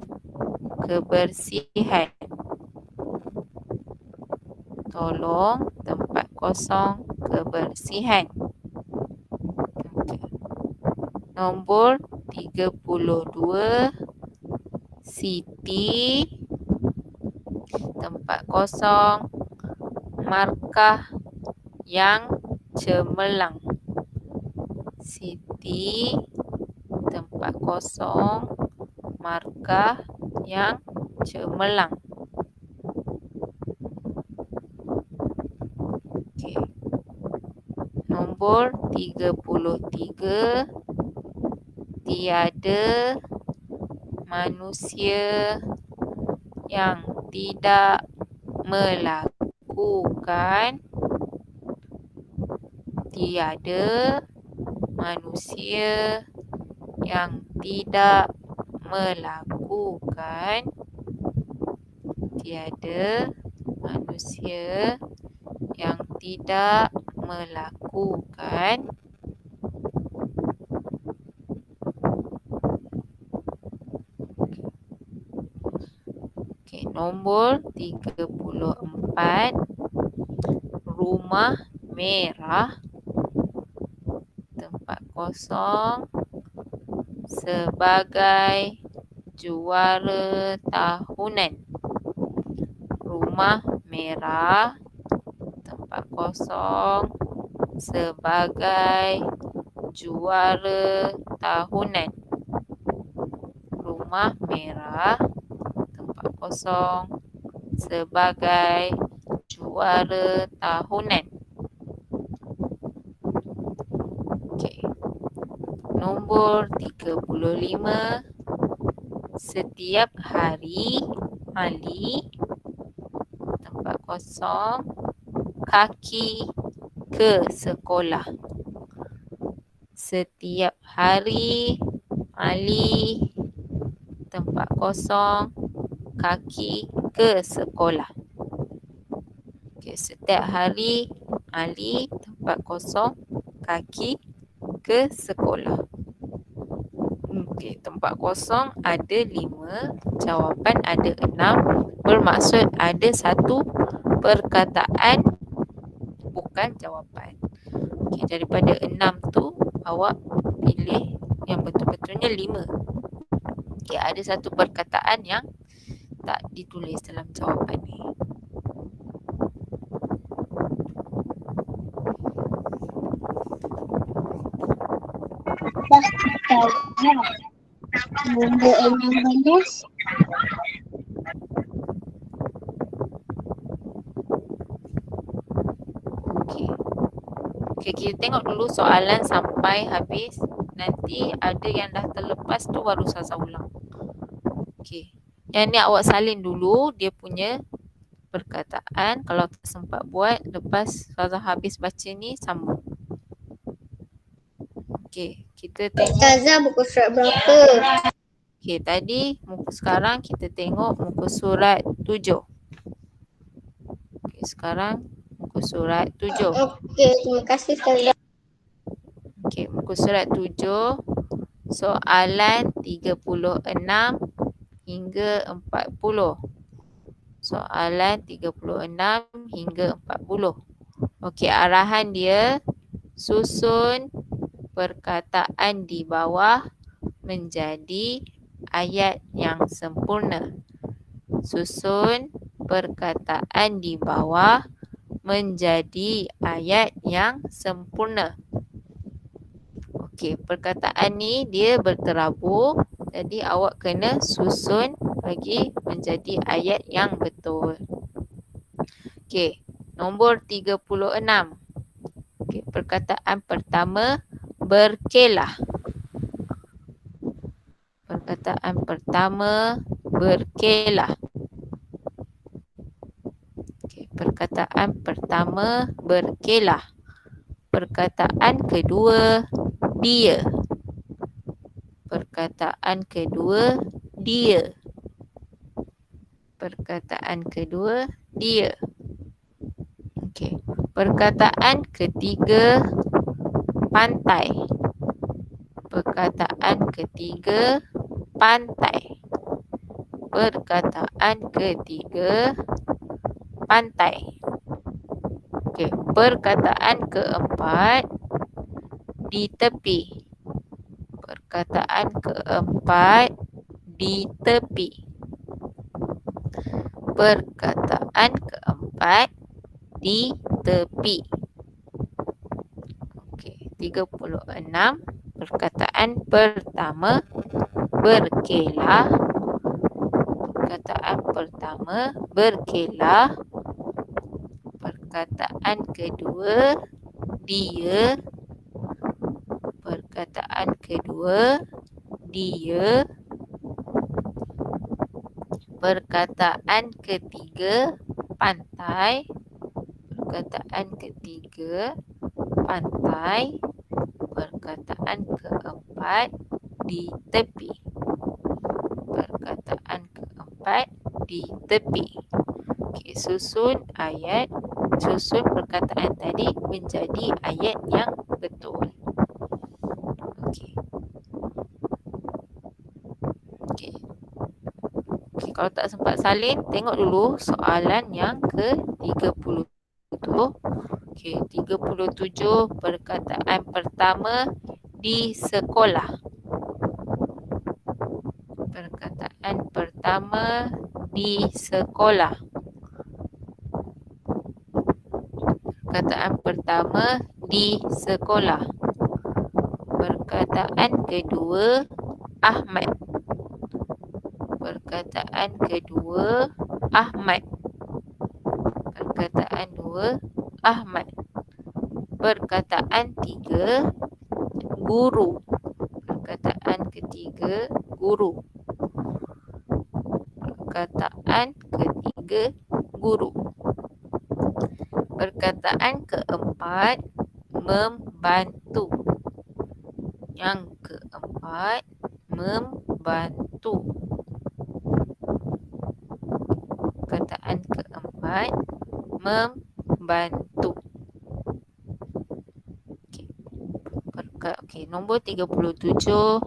kebersihan. Tolong tempat kosong kebersihan. Okay. Nombor 32 Siti tempat kosong markah yang cemerlang. Siti tempat kosong markah yang cemerlang. Okey. Nombor 33 tiada manusia yang tidak melakukan tiada manusia yang tidak melakukan tiada manusia yang tidak melakukan nombor 34 rumah merah tempat kosong sebagai juara tahunan. Rumah merah tempat kosong sebagai juara tahunan. Rumah merah tempat kosong sebagai juara tahunan. Okey. Nombor 35 setiap hari Ali tempat kosong kaki ke sekolah. Setiap hari Ali tempat kosong kaki ke sekolah. Okey, setiap hari Ali tempat kosong kaki ke sekolah. Okey, tempat kosong ada 5, jawapan ada 6. Bermaksud ada satu perkataan bukan jawapan. Okey, daripada 6 tu awak pilih yang betul-betulnya 5. Okey, ada satu perkataan yang tak ditulis dalam jawapan ni. Dah tanya. Nombor 16. Okey. Okey, kita tengok dulu soalan sampai habis. Nanti ada yang dah terlepas tu baru Ustazah ulang. Okey. Yang ni awak salin dulu dia punya perkataan. Kalau tak sempat buat, lepas Ustazah habis baca ni, sambung. Okey, kita tengok. Ustazah buku surat berapa? Okey, tadi sekarang kita tengok muka surat 7. Okey, sekarang muka surat 7. Okey, terima kasih Ustazah. Okey, muka surat 7. Soalan 36 hingga 40. Soalan 36 hingga 40. Okey, arahan dia susun perkataan di bawah menjadi ayat yang sempurna. Susun perkataan di bawah menjadi ayat yang sempurna. Okey, perkataan ni dia berterabur. Jadi awak kena susun bagi menjadi ayat yang betul. Okey, nombor 36. Okey, perkataan pertama berkelah. Perkataan pertama berkelah. Okey, perkataan pertama berkelah. Perkataan kedua dia. Perkataan kedua dia. Perkataan kedua dia. Okey. Perkataan ketiga pantai. Perkataan ketiga pantai. Perkataan ketiga pantai. Okey, perkataan keempat di tepi. Perkataan keempat, di tepi. Perkataan keempat, di tepi. Okey, 36. Perkataan pertama, berkelah. Perkataan pertama, berkelah. Perkataan kedua, dia. Perkataan kedua, dia. Perkataan ketiga, pantai. Perkataan ketiga, pantai. Perkataan keempat, di tepi. Perkataan keempat, di tepi. Okey, susun perkataan tadi menjadi ayat yang betul. Okey. Okey. Okey, kalau tak sempat salin, tengok dulu soalan yang ke-37. Okey, 37 perkataan pertama, di sekolah. Perkataan pertama, di sekolah. Perkataan pertama, di sekolah. Perkataan kedua, Ahmad. Perkataan kedua, Ahmad. Perkataan dua, Ahmad. Perkataan tiga, guru. Perkataan ketiga, guru. Perkataan ketiga, guru. Perkataan keempat, membantu. Yang keempat, membantu. Perkataan keempat, membantu. Okey, nombor 37.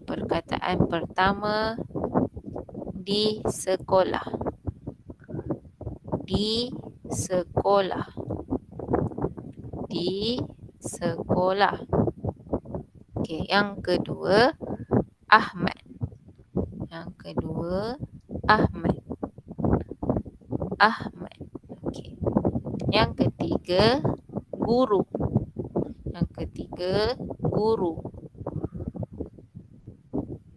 Perkataan pertama, di sekolah. Di sekolah. Di sekolah. Okey, yang kedua, Ahmad. Yang kedua, Ahmad. Ahmad. Okey. Yang ketiga, guru. Yang ketiga, guru.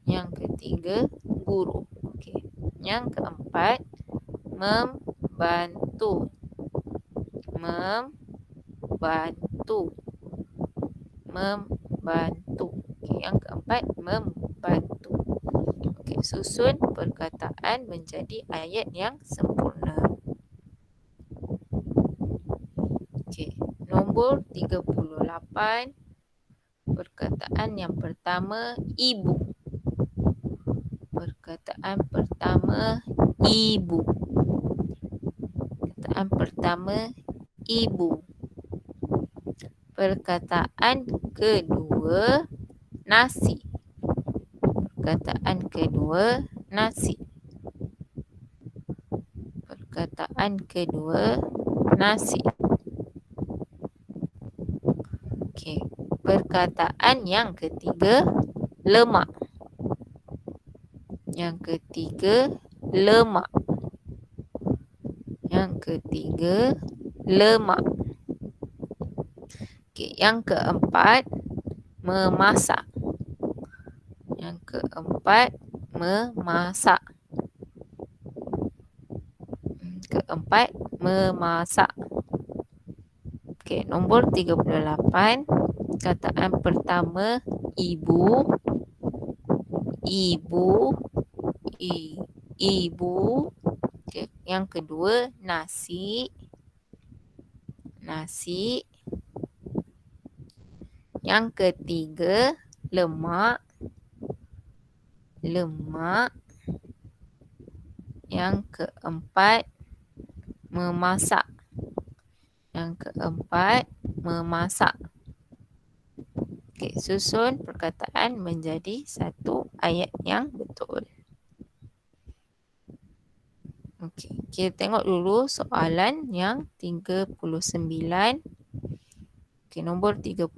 Yang ketiga, guru. Okey. Yang keempat, membantu. Membantu. Membantu. Okey, yang keempat, membantu. Okey, susun perkataan menjadi ayat yang sempurna. Okey, nombor 38. Perkataan yang pertama, ibu. Perkataan pertama, ibu. Perkataan pertama, ibu. Perkataan kedua, nasi. Perkataan kedua, nasi. Perkataan kedua, nasi. Okey. Perkataan yang ketiga, lemak. Yang ketiga, lemak. Yang ketiga, lemak. Okey, yang keempat, memasak. Yang keempat, memasak. Keempat, memasak. Okey, nombor 38. Perkataan pertama, ibu. Ibu. Ibu. Okey, yang kedua, nasi. Nasi. Yang ketiga, lemak. Lemak. Yang keempat, memasak. Yang keempat, memasak. Okey, susun perkataan menjadi satu ayat yang betul. Okey, kita tengok dulu soalan yang 39. Okey, nombor 39.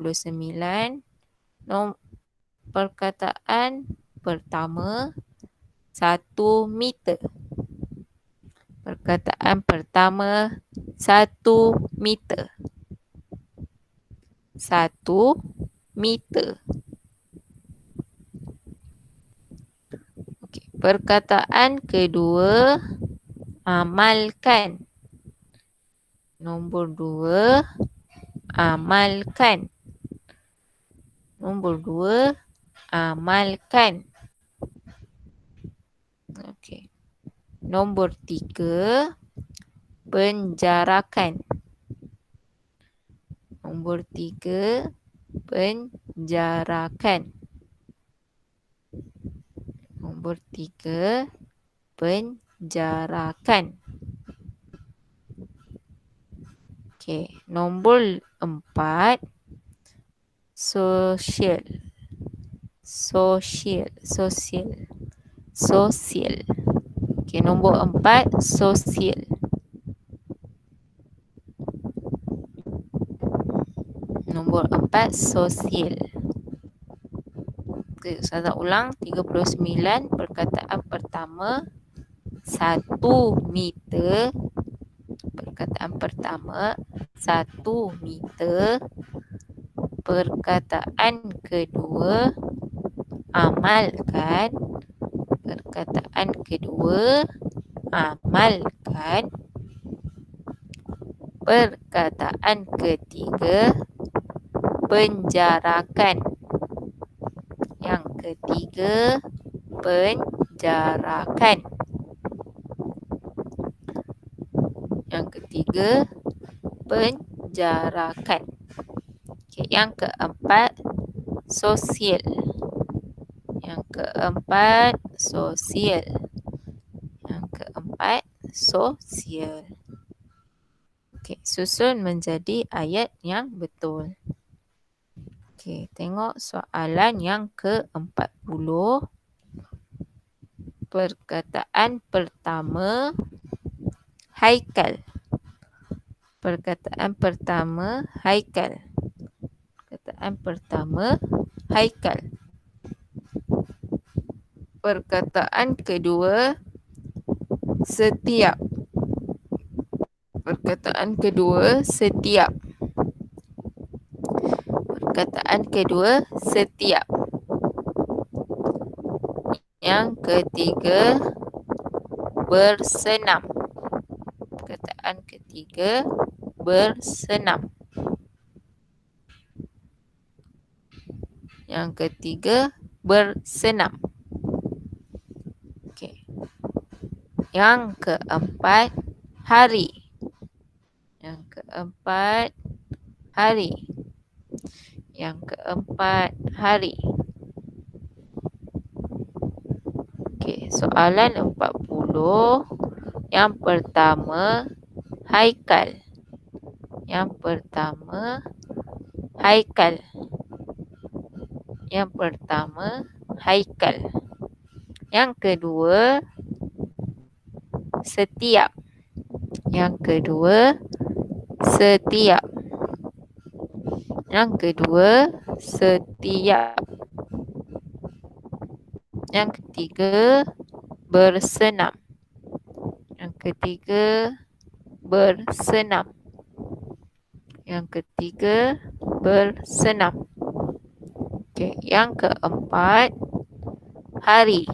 perkataan pertama 1 meter. Perkataan pertama 1 meter. 1 meter. Okey, perkataan kedua amalkan. Nombor 2 amalkan. Nombor 2 amalkan. Okey. Nombor 3 penjarakan. Nombor 3 penjarakan. Nombor 3 penjarakan. Okey, nombor 4 sosial. Sosial. Okey, nombor 4 sosial. Nombor 4 sosial. Okey, Ustazah ulang 39 perkataan pertama 1 meter. Perkataan pertama 1 meter. Perkataan kedua amalkan. Perkataan kedua amalkan. Perkataan ketiga penjarakan. Yang ketiga penjarakan. Yang ketiga penjarakan. Okey, yang keempat sosial. Yang keempat sosial. Yang keempat sosial. Okey, susun menjadi ayat yang betul. Okey, tengok soalan yang ke-40. Perkataan pertama haikal. Perkataan pertama haikal. Perkataan pertama haikal. Perkataan kedua setiap. Perkataan kedua setiap. Perkataan kedua setiap. Yang ketiga bersenam. Perkataan ketiga bersenam. Yang ketiga bersenam. Okey. Yang keempat hari. Yang keempat hari. Yang keempat hari. Okey, soalan 40. Yang pertama haikal. Yang pertama haikal. Yang pertama haikal. Yang kedua setiap. Yang kedua setiap. Yang kedua setiap. Yang ketiga bersenam. Yang ketiga bersenam. Yang ketiga bersenam. Okey, yang keempat hari.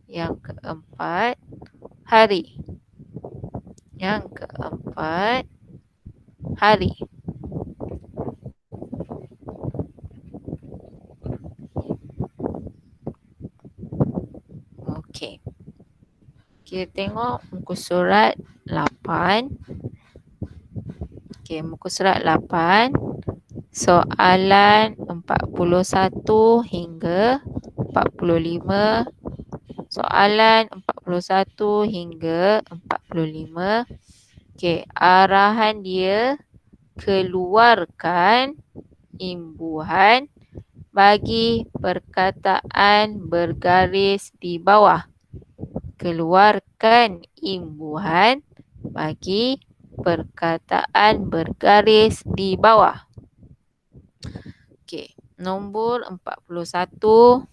Yang keempat hari. Yang keempat hari. Okey. Kita tengok muka surat 8. Okey, muka surat 8. Soalan 41 hingga 45. Soalan 41 hingga 45. Okey, arahan dia keluarkan imbuhan bagi perkataan bergaris di bawah. Keluarkan imbuhan bagi perkataan bergaris di bawah. Okey, Nombor 41.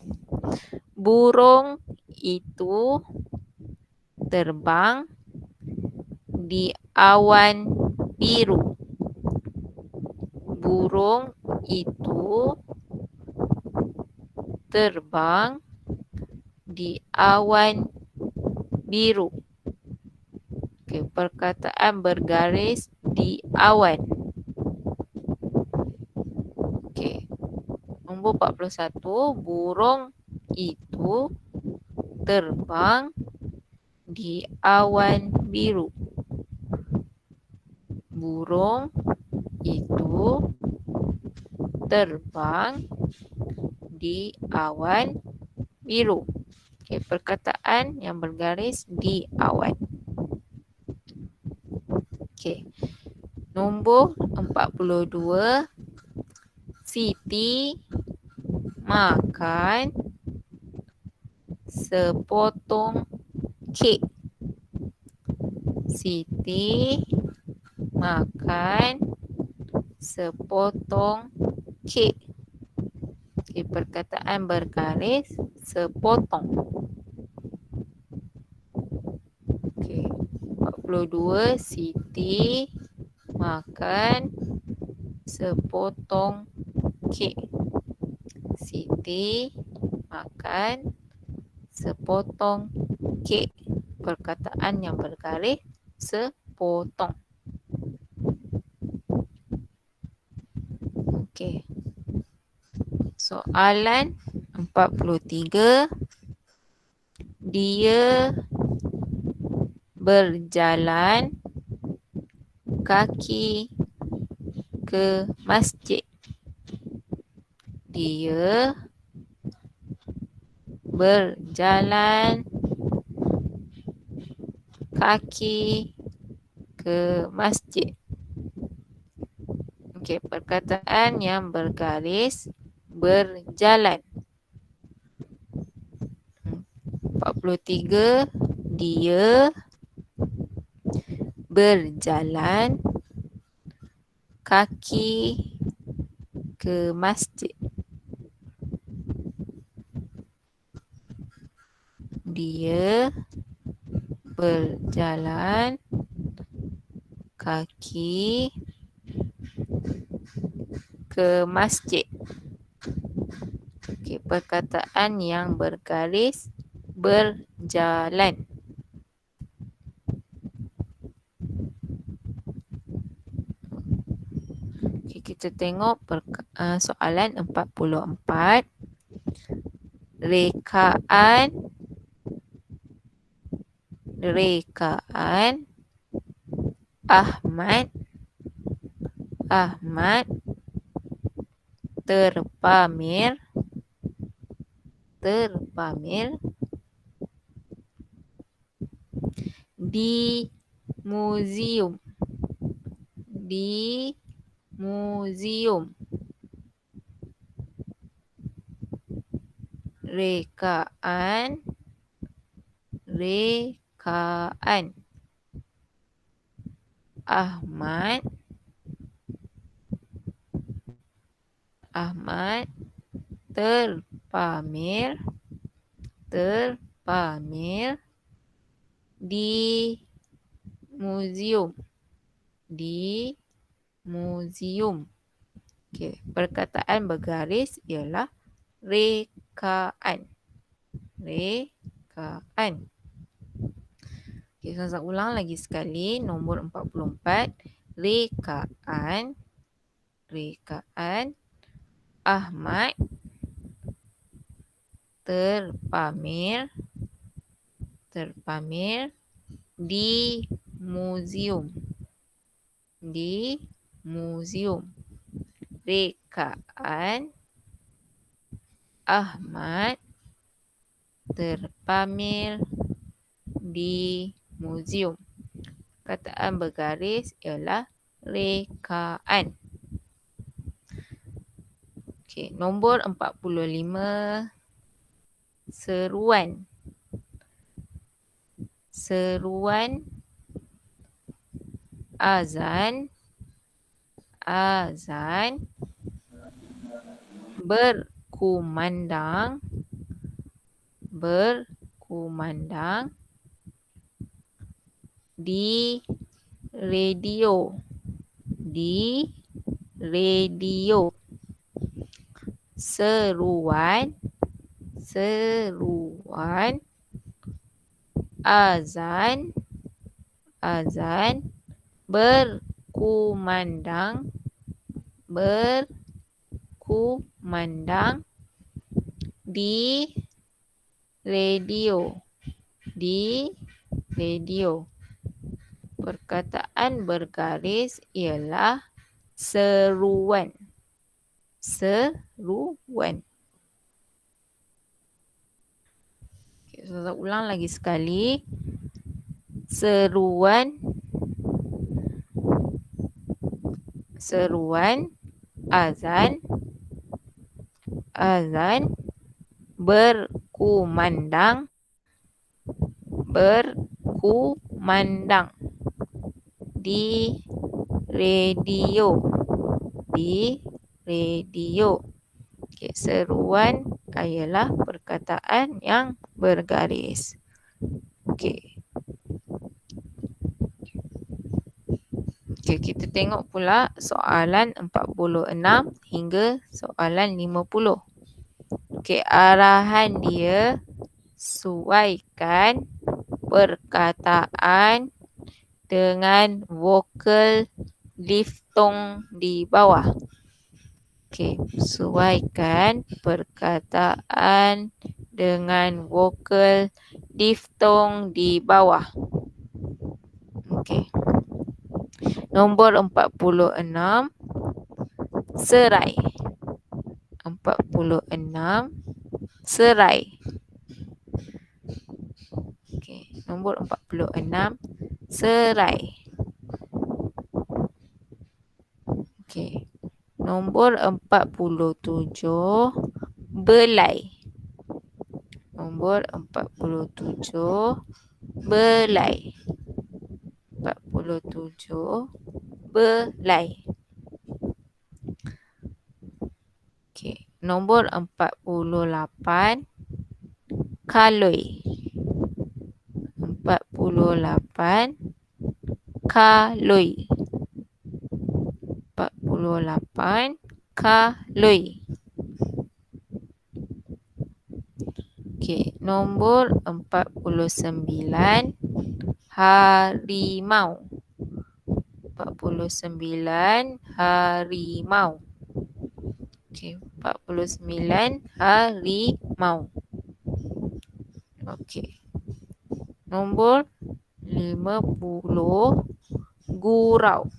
Burung itu terbang di awan biru. Burung itu terbang di awan biru. Okey, perkataan bergaris di awan. Okey. Nombor 41, burung itu terbang di awan biru. Burung itu terbang di awan biru. Okey, perkataan yang bergaris di awan. Okey. Nombor 42, Siti makan sepotong kek. Siti makan sepotong kek. Okey, perkataan bergaris sepotong. Okey. 42, Siti makan sepotong kek. Siti makan sepotong kek. Perkataan yang bergaris sepotong. Okey. Soalan 43. Dia berjalan kaki ke masjid. Dia berjalan kaki ke masjid. Okey, perkataan yang bergaris berjalan. 43. Dia berjalan kaki ke masjid. Dia berjalan kaki ke masjid. Okey, perkataan yang bergaris berjalan. Okey, kita tengok soalan 44. Rekaan Ahmad terpamer di muzium. Rekaan Ahmad terpamer di muzium. Okey, perkataan bergaris ialah rekaan. Okey, saya ulang lagi sekali. Nombor 44. Rekaan Ahmad terpamer di muzium. Rekaan Ahmad terpamer di muzium. Perkataan bergaris ialah rekaan. Okey, nombor 45. Seruan azan berkumandang, berkumandang di radio, di radio. Seruan, seruan azan, azan berkumandang, berkumandang di radio, di radio. Perkataan bergaris ialah seruan, seruan. Okay, saya ulang lagi sekali. Seruan, seruan azan, azan berkumandang, berkumandang di radio, di radio. Okay, seruan ialah perkataan yang bergaris. Okay. Okay, kita tengok pula soalan 46 hingga soalan 50. Okay, arahan dia sesuaikan perkataan dengan vokal diftong di bawah. Okey, sesuaikan perkataan dengan vokal diftong di bawah. Okey. Nombor 46, serai. 46, serai. Okey, nombor 46, serai. Okey. Nombor 47, belai. Nombor 47, belai. 47, belai. Okey. Nombor 48, kaloi. 48, kaloi. 48, kaloi. Okey, nombor 49, harimau. 49, harimau. Okey, 49, harimau. Okey. Nombor 50, gurau.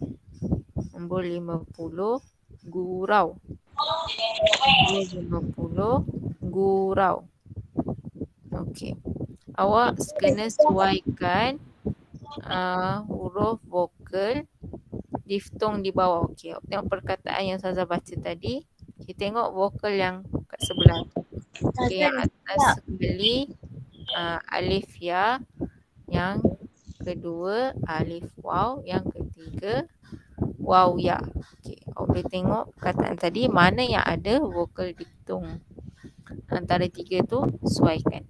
Nombor 50, gurau. Nombor 50, gurau. Okey. Awak kena sesuaikan huruf vokal diftong di bawah. Okey, tengok perkataan yang Ustazah baca tadi. Kita tengok vokal yang kat sebelah tu. Okey, yang atas sekali alif ya, yang kedua alif waw, yang ketiga waw ya. Okey, awak boleh tengok perkataan tadi mana yang ada vokal diftong. Antara tiga tu sesuaikan.